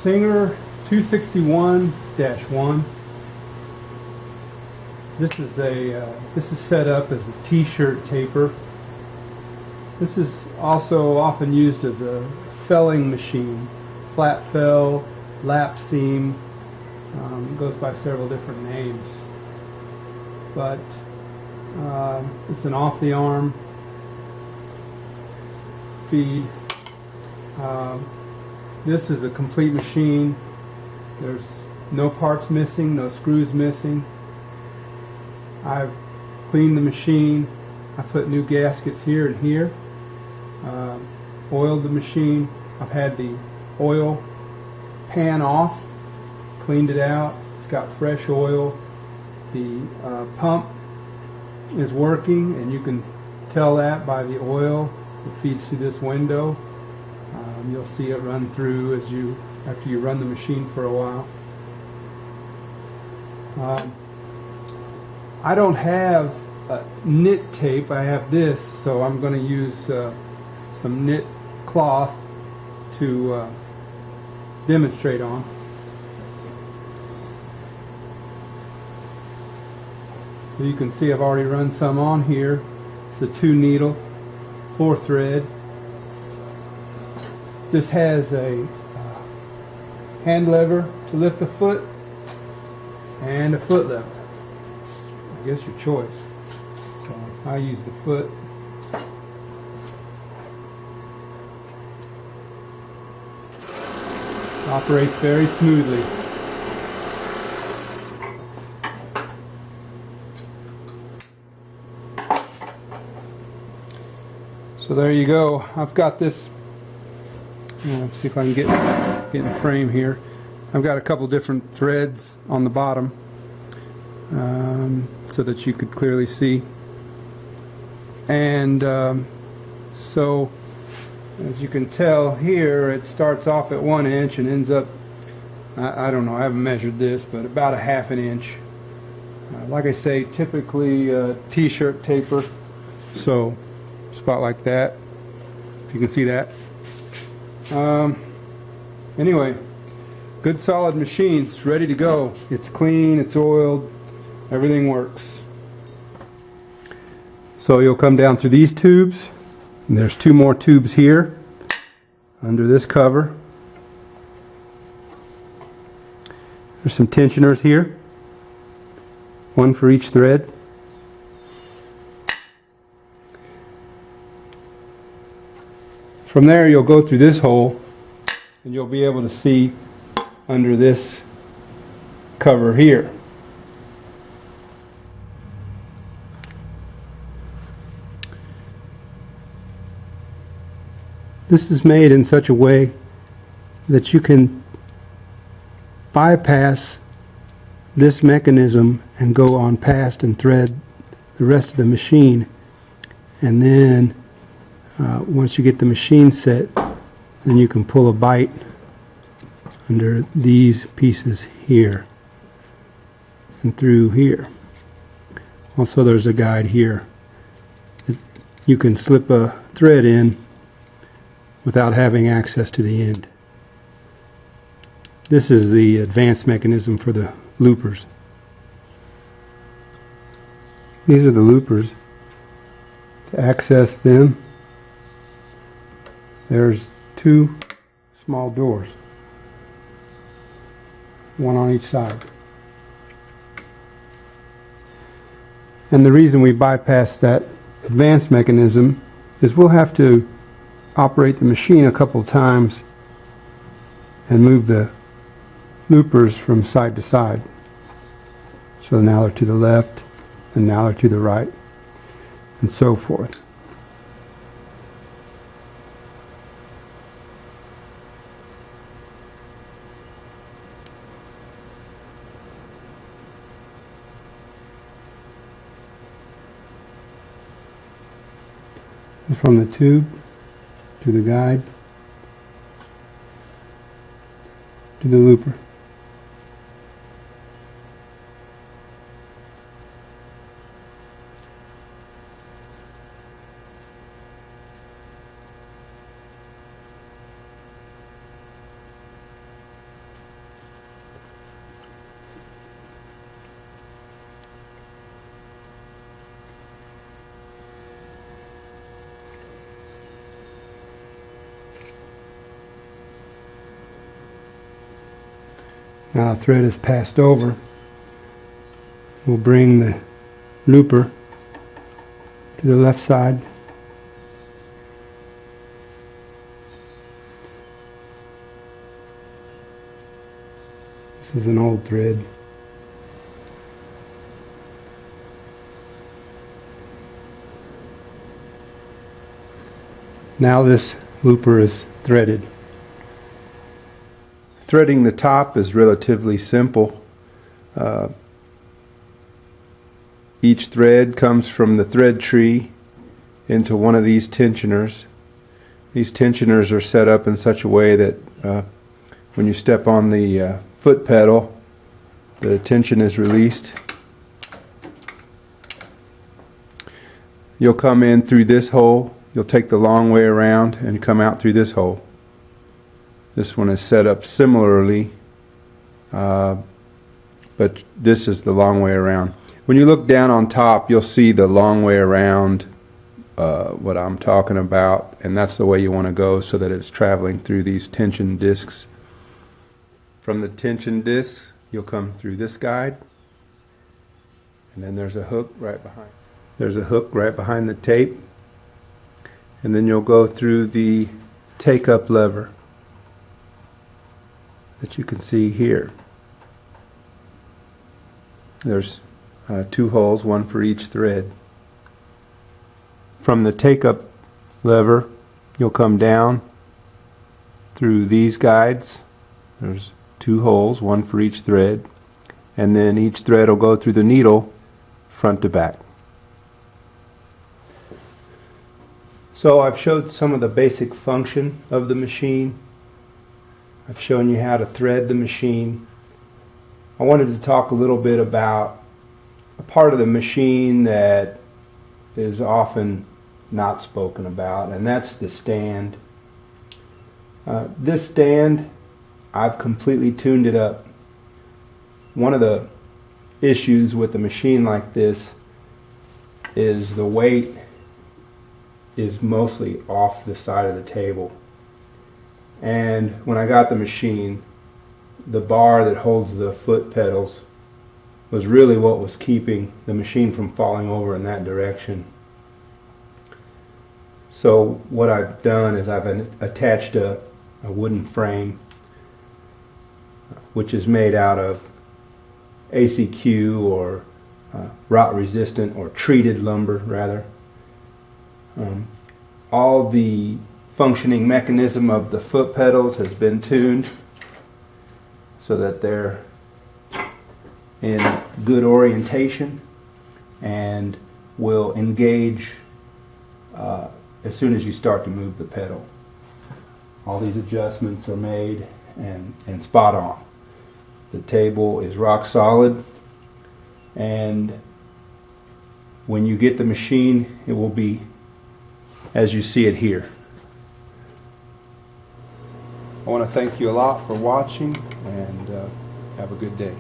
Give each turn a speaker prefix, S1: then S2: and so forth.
S1: Singer 261-1. This is set up as a T-shirt taper. This is also often used as a felling machine, flat fell, lap seam. It goes by several different names, but it's an off the arm feed. This is a complete machine. There's no parts missing, no screws missing. I've cleaned the machine. I put new gaskets here and here. Oiled the machine. I've had the oil pan off, cleaned it out. It's got fresh oil. The pump is working, and you can tell that by the oil that feeds through this window. You'll see it run through after you run the machine for a while. I don't have knit tape. I have this, so I'm going to use some knit cloth to demonstrate on. So you can see I've already run some on here. It's a 2 needle, 4 thread. This has a hand lever to lift the foot and a foot lever. It's, I guess, your choice. So I use the foot. Operates very smoothly. So there you go. I've got this. Let's see if I can get in the frame here. I've got a couple different threads on the bottom so that you could clearly see. And so as you can tell here, it starts off at 1 inch and ends up, I don't know, I haven't measured this, but about a ½ inch. Like I say, typically T-shirt taper, so spot like that, if you can see that. Anyway, good solid machine. It's ready to go. It's clean, it's oiled, everything works. So you'll come down through these tubes, and there's 2 more tubes here under this cover. There's some tensioners here, 1 for each thread. From there you'll go through this hole and you'll be able to see under this cover here. This is made in such a way that you can bypass this mechanism and go on past and thread the rest of the machine, and then once you get the machine set, then you can pull a bite under these pieces here and through here. Also, there's a guide here that you can slip a thread in without having access to the end. This is the advanced mechanism for the loopers. These are the loopers. To access them, there's 2 small doors, 1 on each side. And the reason we bypass that advanced mechanism is we'll have to operate the machine a couple times and move the loopers from side to side. So now they're to the left, and now they're to the right, and so forth. From the tube to the guide to the looper. Now the thread is passed over. We'll bring the looper to the left side. This is an old thread. Now this looper is threaded. Threading the top is relatively simple. Each thread comes from the thread tree into one of these tensioners. These tensioners are set up in such a way that when you step on the foot pedal, the tension is released. You'll come in through this hole. You'll take the long way around and come out through this hole. This one is set up similarly, but this is the long way around. When you look down on top, you'll see the long way around, what I'm talking about, and that's the way you want to go so that it's traveling through these tension discs. From the tension discs, you'll come through this guide, and then there's a hook right behind. There's a hook right behind the tape, and then you'll go through the take-up lever that you can see here. There's 2 holes, one for each thread. From the take-up lever, you'll come down through these guides. There's 2 holes, one for each thread, and then each thread will go through the needle front to back. So I've showed some of the basic function of the machine. I've shown you how to thread the machine. I wanted to talk a little bit about a part of the machine that is often not spoken about, and that's the stand. This stand, I've completely tuned it up. One of the issues with a machine like this is the weight is mostly off the side of the table. And when I got the machine, the bar that holds the foot pedals was really what was keeping the machine from falling over in that direction. So what I've done is I've attached a wooden frame which is made out of ACQ or rot resistant or treated lumber rather. All the functioning mechanism of the foot pedals has been tuned so that they're in good orientation and will engage as soon as you start to move the pedal. All these adjustments are made and spot on. The table is rock solid, and when you get the machine, it will be as you see it here. I want to thank you a lot for watching, and have a good day.